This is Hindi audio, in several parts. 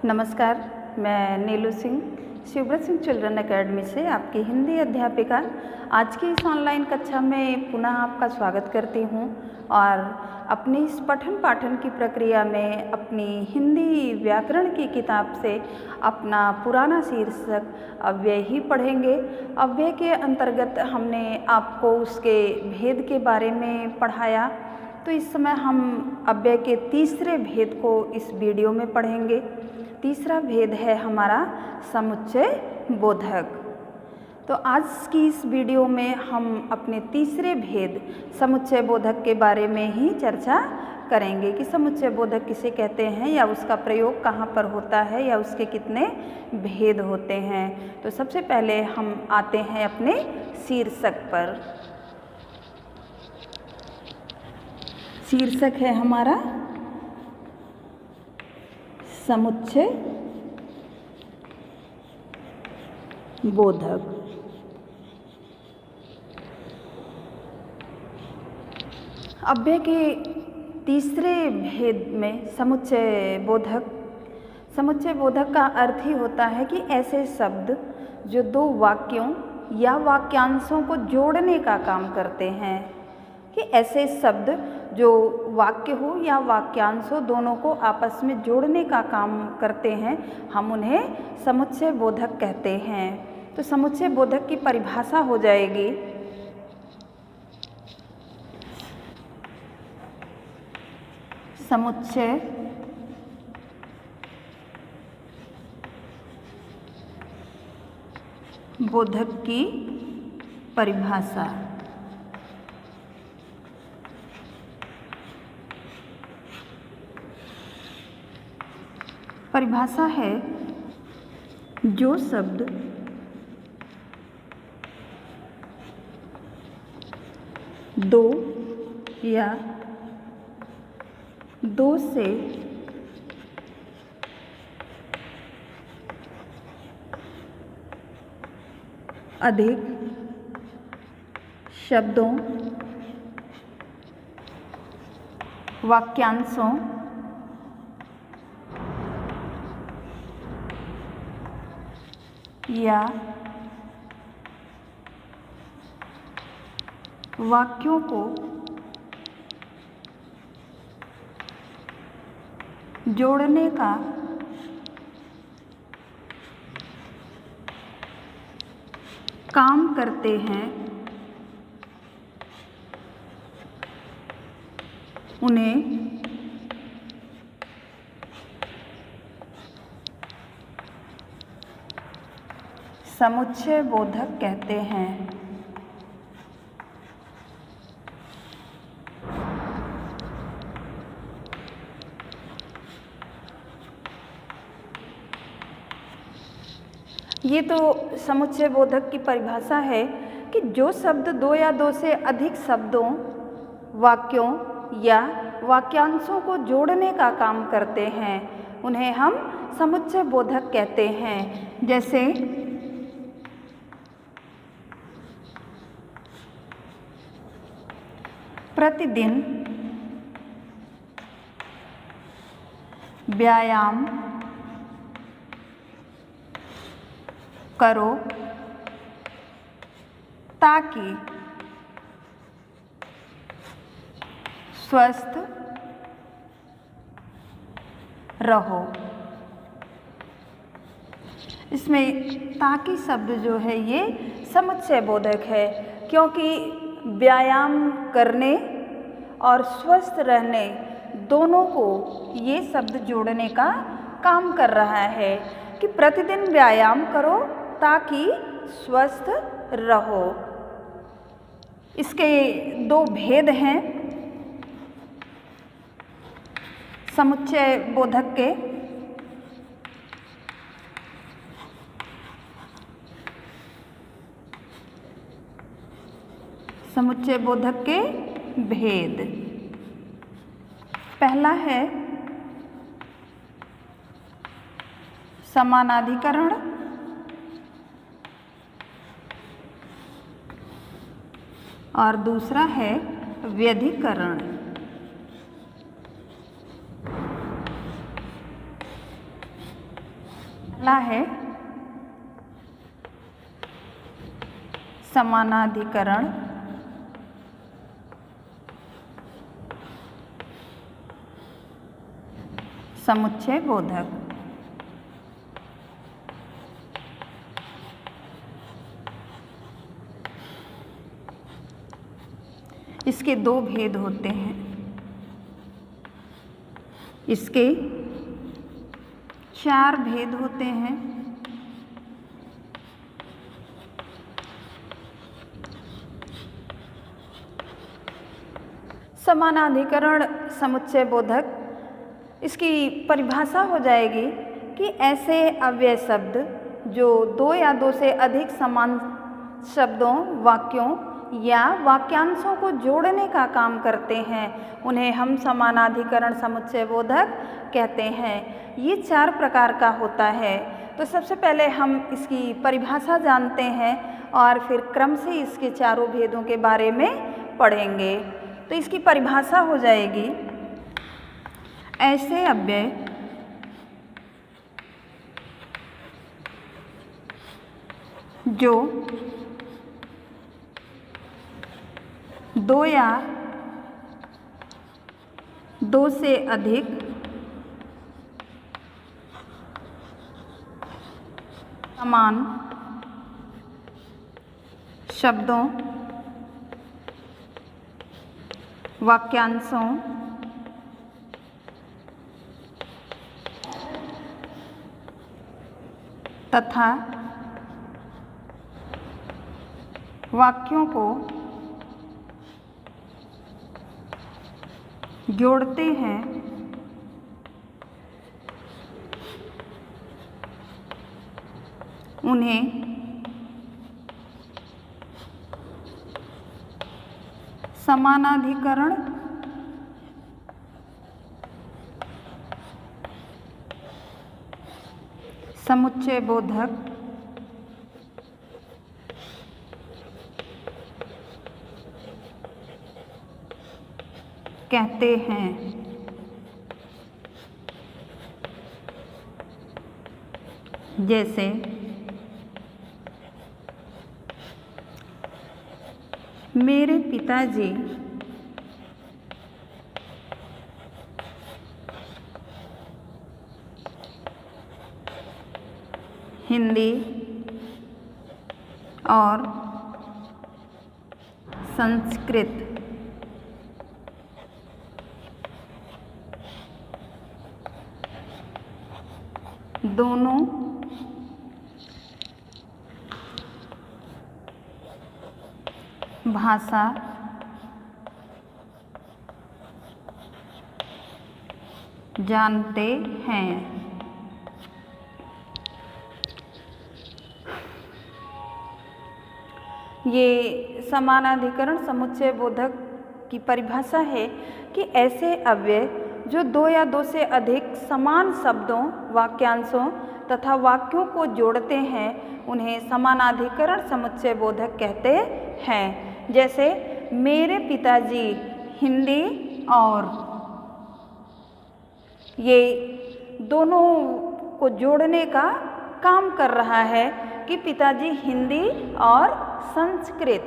नमस्कार, मैं नीलू सिंह शिवव्रत सिंह चिल्ड्रन एकेडमी से आपकी हिंदी अध्यापिका। आज की इस ऑनलाइन कक्षा में पुनः आपका स्वागत करती हूँ और अपनी इस पठन पाठन की प्रक्रिया में अपनी हिंदी व्याकरण की किताब से अपना पुराना शीर्षक अव्यय ही पढ़ेंगे। अव्यय के अंतर्गत हमने आपको उसके भेद के बारे में पढ़ाया, तो इस समय हम अव्यय के तीसरे भेद को इस वीडियो में पढ़ेंगे। तीसरा भेद है हमारा समुच्चय बोधक। तो आज की इस वीडियो में हम अपने तीसरे भेद समुच्चय बोधक के बारे में ही चर्चा करेंगे कि समुच्चय बोधक किसे कहते हैं या उसका प्रयोग कहाँ पर होता है या उसके कितने भेद होते हैं। तो सबसे पहले हम आते हैं अपने शीर्षक पर। शीर्षक है हमारा समुच्चय बोधक। अव्यय के तीसरे भेद में समुच्चय बोधक का अर्थ ही होता है कि ऐसे शब्द जो दो वाक्यों या वाक्यांशों को जोड़ने का काम करते हैं, कि ऐसे शब्द जो वाक्य हो या वाक्यांश हो दोनों को आपस में जोड़ने का काम करते हैं, हम उन्हें समुच्चय बोधक कहते हैं। तो समुच्चय बोधक की परिभाषा हो जाएगी समुच्चय बोधक की परिभाषा। परिभाषा है जो शब्द दो या दो से अधिक शब्दों, वाक्यांशों या वाक्यों को जोड़ने का काम करते हैं, उन्हें समुच्चय बोधक कहते हैं। ये तो समुच्चय बोधक की परिभाषा है कि जो शब्द दो या दो से अधिक शब्दों, वाक्यों या वाक्यांशों को जोड़ने का काम करते हैं, उन्हें हम समुच्चय बोधक कहते हैं। जैसे प्रतिदिन व्यायाम करो ताकि स्वस्थ रहो। इसमें ताकि शब्द जो है ये समुच्चय बोधक है, क्योंकि व्यायाम करने और स्वस्थ रहने दोनों को ये शब्द जोड़ने का काम कर रहा है कि प्रतिदिन व्यायाम करो ताकि स्वस्थ रहो। इसके दो भेद हैं समुच्चय बोधक के। समुच्चय बोधक के भेद, पहला है समानाधिकरण और दूसरा है व्यधिकरण। पहला है समानाधिकरण समुच्चय बोधक। इसके दो भेद होते हैं। इसके 4 भेद होते हैं। समानाधिकरण समुच्चय बोधक, इसकी परिभाषा हो जाएगी कि ऐसे अव्यय शब्द जो 2 या 2 से अधिक समान शब्दों, वाक्यों या वाक्यांशों को जोड़ने का काम करते हैं, उन्हें हम समानाधिकरण समुच्चय बोधक कहते हैं। ये 4 प्रकार का होता है। तो सबसे पहले हम इसकी परिभाषा जानते हैं और फिर क्रम से इसके चारों भेदों के बारे में पढ़ेंगे। तो इसकी परिभाषा हो जाएगी, ऐसे अव्यय जो 2 या 2 से अधिक समान शब्दों, वाक्यांशों तथा वाक्यों को जोड़ते हैं, उन्हें समानाधिकरण समुच्चय बोधक कहते हैं। जैसे मेरे पिताजी हिंदी और संस्कृत दोनों भाषा जानते हैं। ये समानाधिकरण समुच्चय बोधक की परिभाषा है कि ऐसे अव्यय जो 2 या 2 से अधिक समान शब्दों, वाक्यांशों तथा वाक्यों को जोड़ते हैं, उन्हें समानाधिकरण समुच्चय बोधक कहते हैं। जैसे मेरे पिताजी हिंदी और, ये दोनों को जोड़ने का काम कर रहा है कि पिताजी हिंदी और संस्कृत,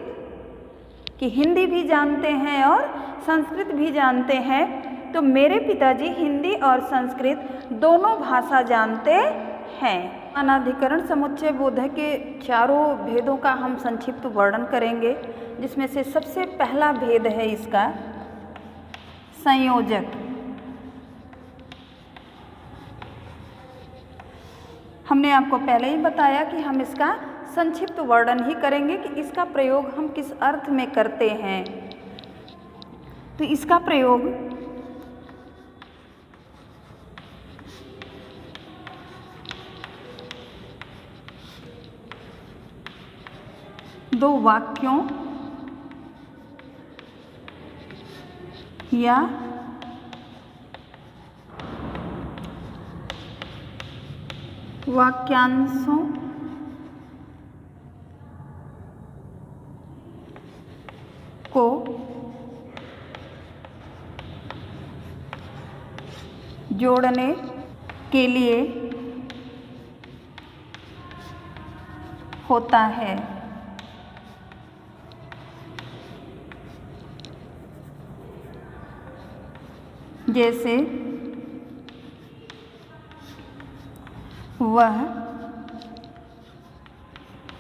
कि हिंदी भी जानते हैं और संस्कृत भी जानते हैं। तो मेरे पिताजी हिंदी और संस्कृत दोनों भाषा जानते हैं। समानाधिकरण समुच्चय बोधक के चारों भेदों का हम संक्षिप्त वर्णन करेंगे, जिसमें से सबसे पहला भेद है इसका संयोजक। हमने आपको पहले ही बताया कि हम इसका संक्षिप्त वर्णन ही करेंगे कि इसका प्रयोग हम किस अर्थ में करते हैं। तो इसका प्रयोग दो वाक्यों या वाक्यांशों को जोड़ने के लिए होता है। जैसे वह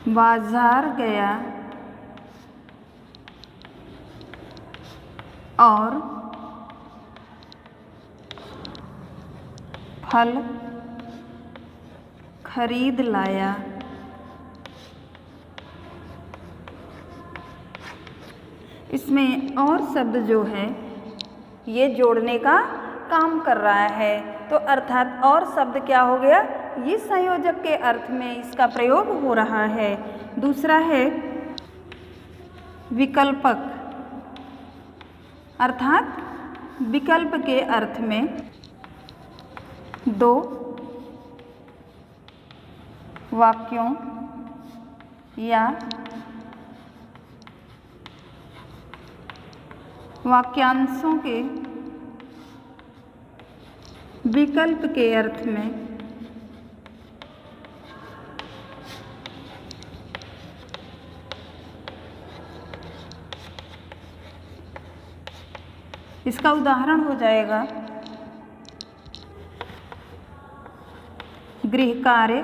बाजार गया और फल खरीद लाया। इसमें और शब्द जो है ये जोड़ने का काम कर रहा है, तो अर्थात और शब्द क्या हो गया, ये संयोजक के अर्थ में इसका प्रयोग हो रहा है। दूसरा है विकल्पक, अर्थात विकल्प के अर्थ में दो वाक्यों या वाक्यांशों के विकल्प के अर्थ में इसका उदाहरण हो जाएगा गृह कार्य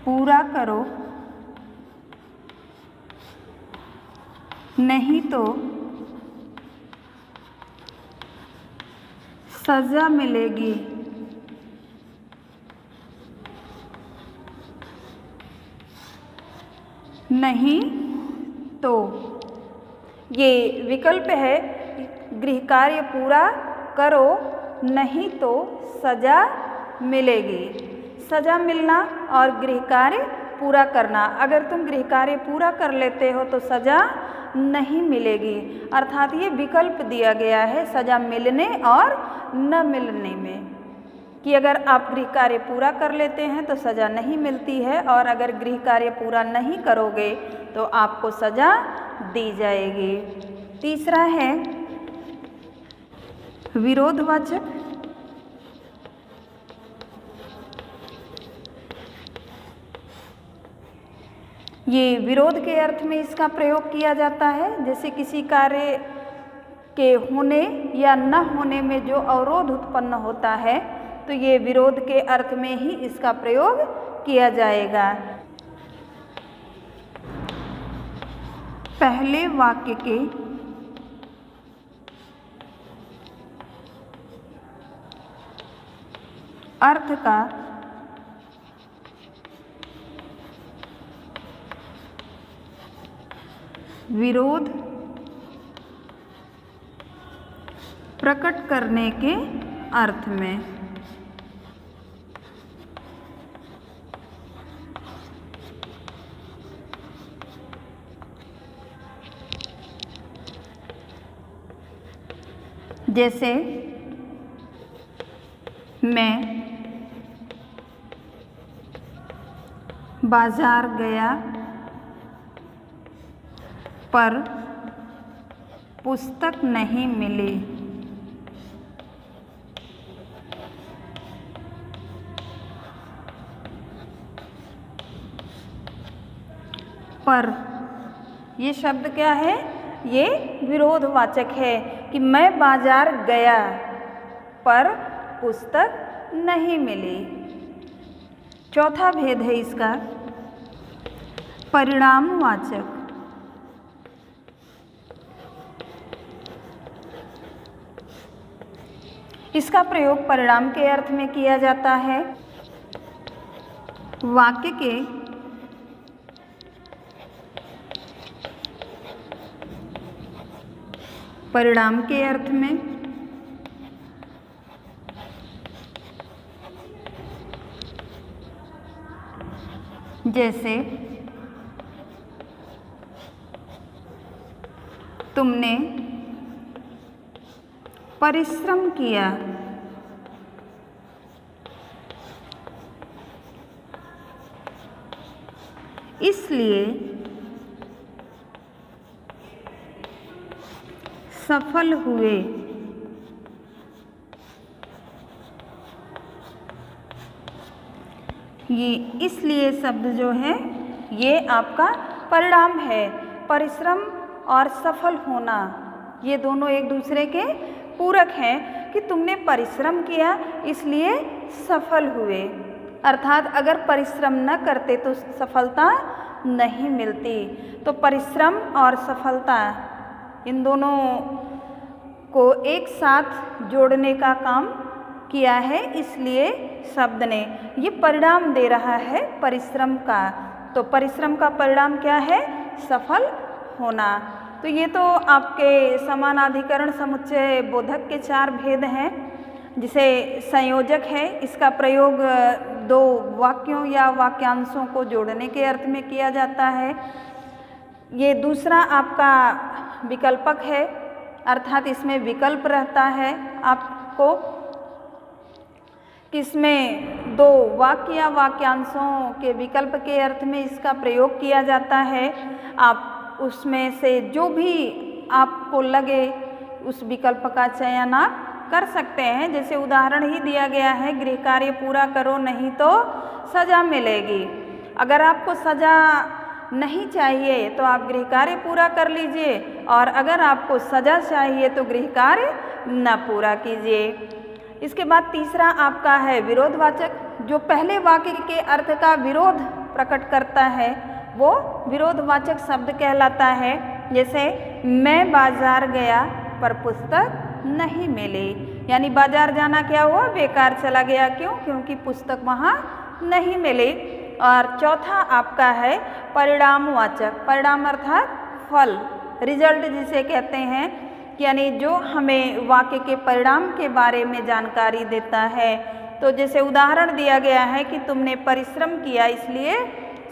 पूरा करो, नहीं तो सजा मिलेगी। नहीं तो ये विकल्प है, गृह कार्य पूरा करो नहीं तो सजा मिलेगी। सजा मिलना और गृह कार्य पूरा करना, अगर तुम गृह कार्य पूरा कर लेते हो तो सजा नहीं मिलेगी, अर्थात ये विकल्प दिया गया है सजा मिलने और न मिलने में, कि अगर आप गृह कार्य पूरा कर लेते हैं तो सज़ा नहीं मिलती है और अगर गृह कार्य पूरा नहीं करोगे तो आपको सज़ा दी जाएगी। तीसरा है विरोधवाचक, ये विरोध के अर्थ में इसका प्रयोग किया जाता है। जैसे किसी कार्य के होने या न होने में जो अवरोध उत्पन्न होता है तो ये विरोध के अर्थ में ही इसका प्रयोग किया जाएगा। पहले वाक्य के अर्थ का विरोध प्रकट करने के अर्थ में। जैसे मैं बाजार गया पर पुस्तक नहीं मिली। पर ये शब्द क्या है, ये विरोधवाचक है कि मैं बाजार गया पर पुस्तक नहीं मिली। चौथा भेद है इसका परिणामवाचक। इसका प्रयोग परिणाम के अर्थ में किया जाता है। वाक्य के परिणाम के अर्थ में जैसे तुमने परिश्रम किया, इसलिए सफल हुए। ये इसलिए शब्द जो है ये आपका परिणाम है। परिश्रम और सफल होना ये दोनों एक दूसरे के पूरक हैं कि तुमने परिश्रम किया इसलिए सफल हुए। अर्थात अगर परिश्रम न करते तो सफलता नहीं मिलती। तो परिश्रम और सफलता इन दोनों को एक साथ जोड़ने का काम किया है, इसलिए शब्द ने ये परिणाम दे रहा है परिश्रम का। तो परिश्रम का परिणाम क्या है? सफल होना। तो ये तो आपके समानाधिकरण समुच्चय बोधक के 4 भेद हैं, जिसे संयोजक है। इसका प्रयोग 2 वाक्यों या वाक्यांशों को जोड़ने के अर्थ में किया जाता है। ये दूसरा आपका विकल्पक है, अर्थात इसमें विकल्प रहता है आपको, किसमें 2 वाक्य या वाक्यांशों के विकल्प के अर्थ में इसका प्रयोग किया जाता है। आप उसमें से जो भी आपको लगे उस विकल्प का चयन आप कर सकते हैं। जैसे उदाहरण ही दिया गया है, गृह कार्य पूरा करो नहीं तो सज़ा मिलेगी। अगर आपको सज़ा नहीं चाहिए तो आप गृह कार्य पूरा कर लीजिए, और अगर आपको सज़ा चाहिए तो गृह कार्य न पूरा कीजिए। इसके बाद तीसरा आपका है विरोधवाचक, जो पहले वाक्य के अर्थ का विरोध प्रकट करता है वो विरोधवाचक शब्द कहलाता है। जैसे मैं बाजार गया पर पुस्तक नहीं मिली, यानी बाजार जाना क्या हुआ? बेकार चला गया। क्यों? क्योंकि पुस्तक वहाँ नहीं मिली। और चौथा आपका है परिणामवाचक। परिणाम अर्थात फल, रिजल्ट जिसे कहते हैं, यानी जो हमें वाक्य के परिणाम के बारे में जानकारी देता है। तो जैसे उदाहरण दिया गया है कि तुमने परिश्रम किया इसलिए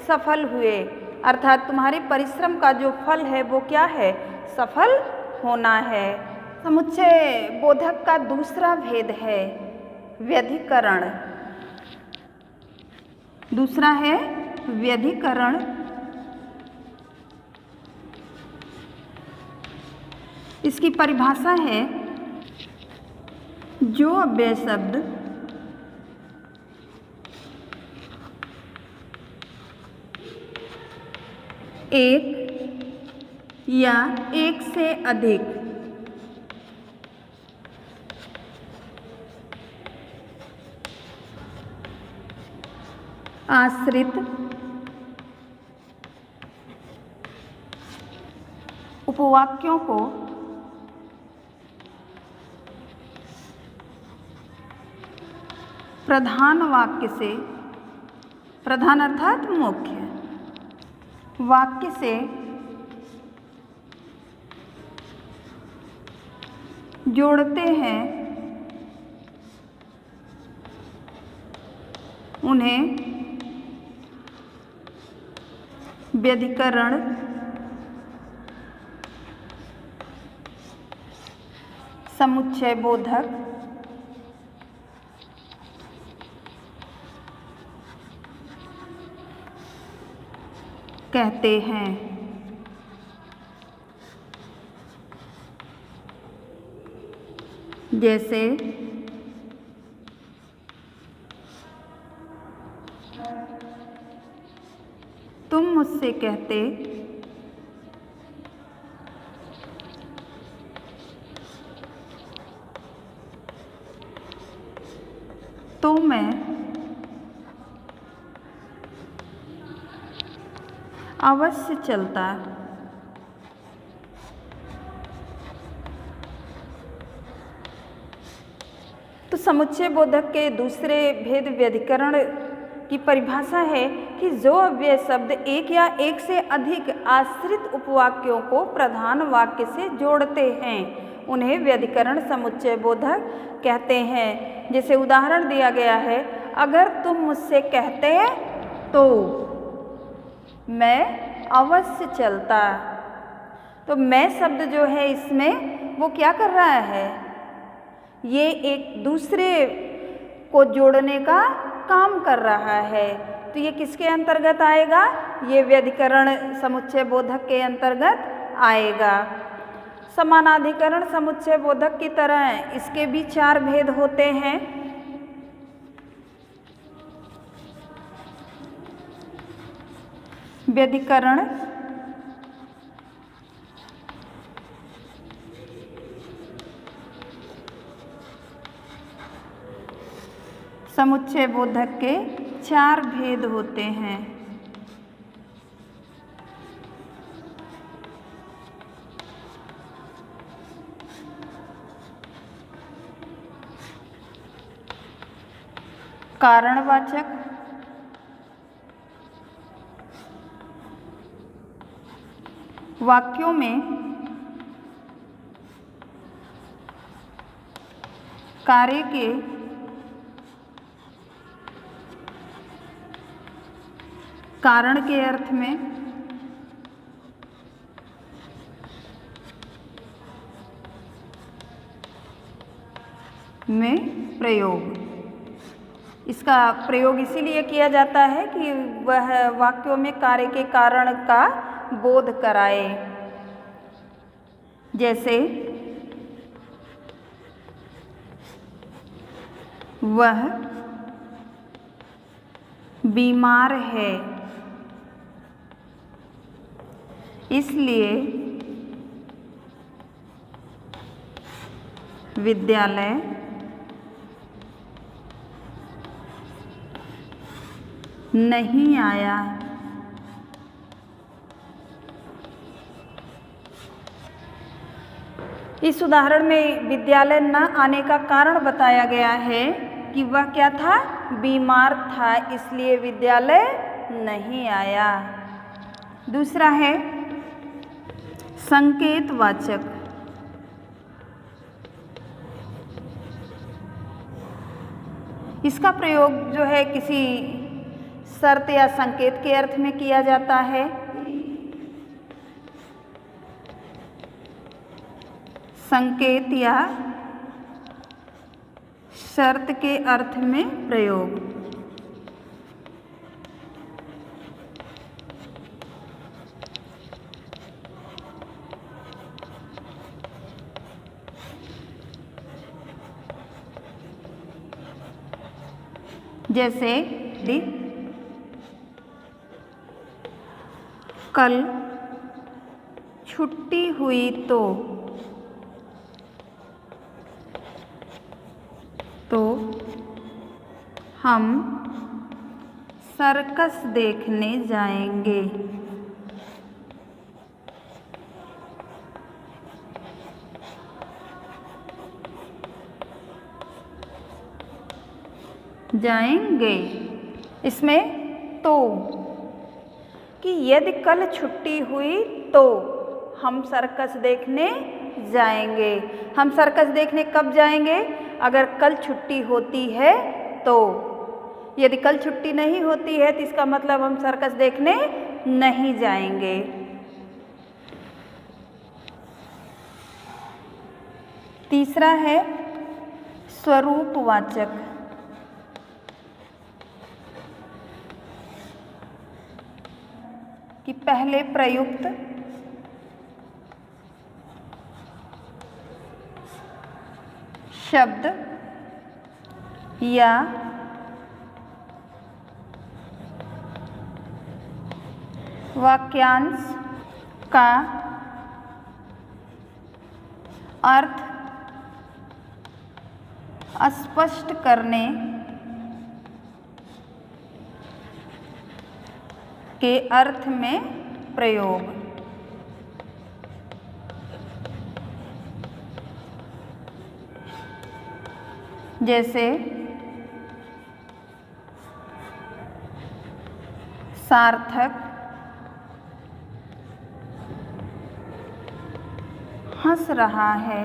सफल हुए, अर्थात तुम्हारे परिश्रम का जो फल है वो क्या है? सफल होना है। समुच्चय बोधक का दूसरा भेद है व्यधिकरण। दूसरा है व्यधिकरण। इसकी परिभाषा है जो अव्यय शब्द एक या एक से अधिक आश्रित उपवाक्यों को प्रधान वाक्य से, प्रधान अर्थात मुख्य वाक्य से जोड़ते हैं, उन्हें व्यधिकरण समुच्चय बोधक कहते हैं। जैसे तुम मुझसे कहते तो मैं अवश्य चलता। तो समुच्चय बोधक के दूसरे भेद व्यधिकरण की परिभाषा है कि जो अव्यय शब्द एक या एक से अधिक आश्रित उपवाक्यों को प्रधान वाक्य से जोड़ते हैं उन्हें व्यधिकरण समुच्चय बोधक कहते हैं। जैसे उदाहरण दिया गया है, अगर तुम मुझसे कहते तो मैं अवश्य चलता। तो मैं शब्द जो है इसमें वो क्या कर रहा है? ये एक दूसरे को जोड़ने का काम कर रहा है। तो ये किसके अंतर्गत आएगा? ये व्यधिकरण समुच्चय बोधक के अंतर्गत आएगा। समानाधिकरण समुच्चय बोधक की तरह इसके भी 4 भेद होते हैं। व्यधिकरण, समुच्चय बोधक के 4 भेद होते हैं। कारणवाचक, वाक्यों में कार्य के कारण के अर्थ में प्रयोग। इसका प्रयोग इसीलिए किया जाता है कि वह वाक्यों में कार्य के कारण का बोध कराए। जैसे वह बीमार है, इसलिए विद्यालय नहीं आया। इस उदाहरण में विद्यालय न आने का कारण बताया गया है कि वह क्या था, बीमार था, इसलिए विद्यालय नहीं आया। दूसरा है संकेतवाचक। इसका प्रयोग जो है किसी शर्त या संकेत के अर्थ में किया जाता है। संकेत या शर्त के अर्थ में प्रयोग। जैसे कल छुट्टी हुई तो हम सर्कस देखने जाएंगे। इसमें तो कि यदि कल छुट्टी हुई तो हम सर्कस देखने जाएंगे। हम सर्कस देखने कब जाएंगे? अगर कल छुट्टी होती है तो। यदि कल छुट्टी नहीं होती है तो इसका मतलब हम सर्कस देखने नहीं जाएंगे। तीसरा है स्वरूपवाचक। कि पहले प्रयुक्त शब्द या वाक्यांश का अर्थ स्पष्ट करने के अर्थ में प्रयोग। जैसे सार्थक हंस रहा है,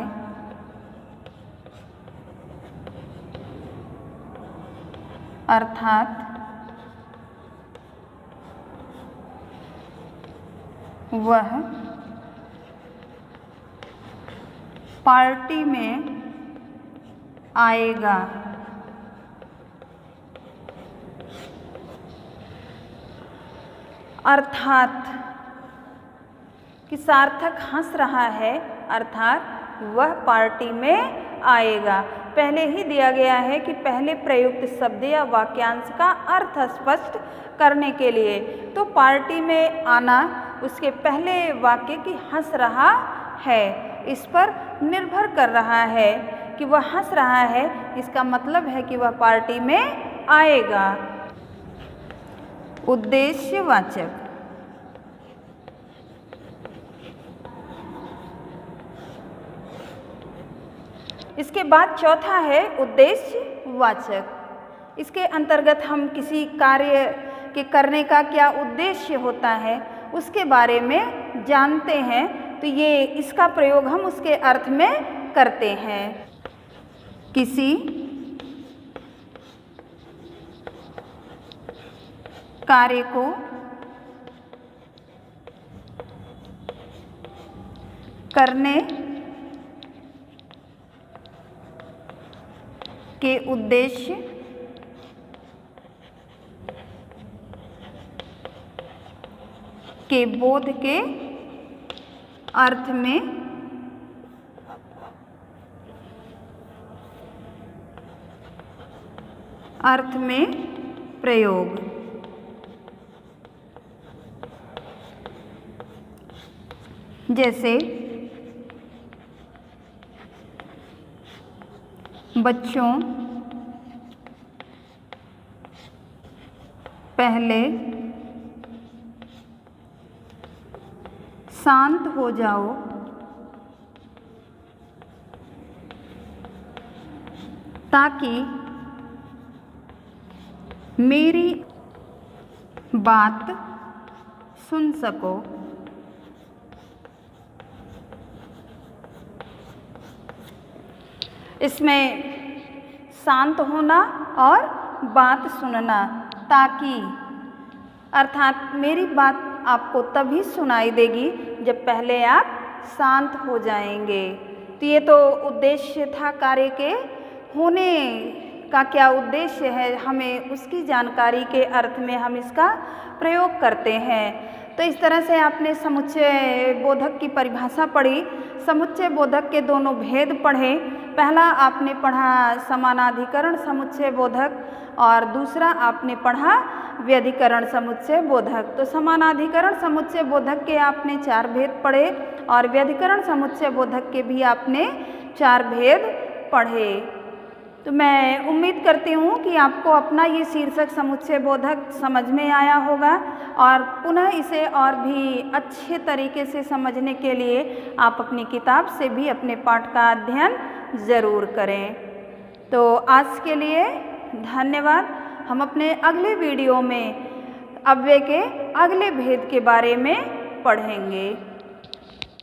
अर्थात वह पार्टी में आएगा। अर्थात कि सार्थक हंस रहा है, अर्थात वह पार्टी में आएगा। पहले ही दिया गया है कि पहले प्रयुक्त शब्द या वाक्यांश का अर्थ स्पष्ट करने के लिए। तो पार्टी में आना उसके पहले वाक्य की हंस रहा है, इस पर निर्भर कर रहा है कि वह हंस रहा है, इसका मतलब है कि वह पार्टी में आएगा। उद्देश्यवाचक। इसके बाद चौथा है उद्देश्यवाचक। इसके अंतर्गत हम किसी कार्य के करने का क्या उद्देश्य होता है उसके बारे में जानते हैं, तो ये इसका प्रयोग हम उसके अर्थ में करते हैं। किसी कार्य को करने के उद्देश्य के बोध के अर्थ में प्रयोग। जैसे बच्चों पहले शांत हो जाओ ताकि मेरी बात सुन सको। इसमें शांत होना और बात सुनना, ताकि अर्थात मेरी बात आपको तभी सुनाई देगी जब पहले आप शांत हो जाएंगे। तो ये तो उद्देश्य था कार्य के होने का क्या उद्देश्य है, हमें उसकी जानकारी के अर्थ में हम इसका प्रयोग करते हैं। तो इस तरह से आपने समुच्चय बोधक की परिभाषा पढ़ी, समुच्चय बोधक के दोनों भेद पढ़े। पहला आपने पढ़ा समानाधिकरण समुच्चय बोधक और दूसरा आपने पढ़ा व्यधिकरण समुच्चय बोधक। तो समानाधिकरण समुच्चय बोधक के आपने 4 भेद पढ़े और व्यधिकरण समुच्चय बोधक के भी आपने 4 भेद पढ़े। तो मैं उम्मीद करती हूँ कि आपको अपना ये शीर्षक समुच्चय बोधक समझ में आया होगा और पुनः इसे और भी अच्छे तरीके से समझने के लिए आप अपनी किताब से भी अपने पाठ का अध्ययन ज़रूर करें। तो आज के लिए धन्यवाद। हम अपने अगले वीडियो में अव्यय के अगले भेद के बारे में पढ़ेंगे।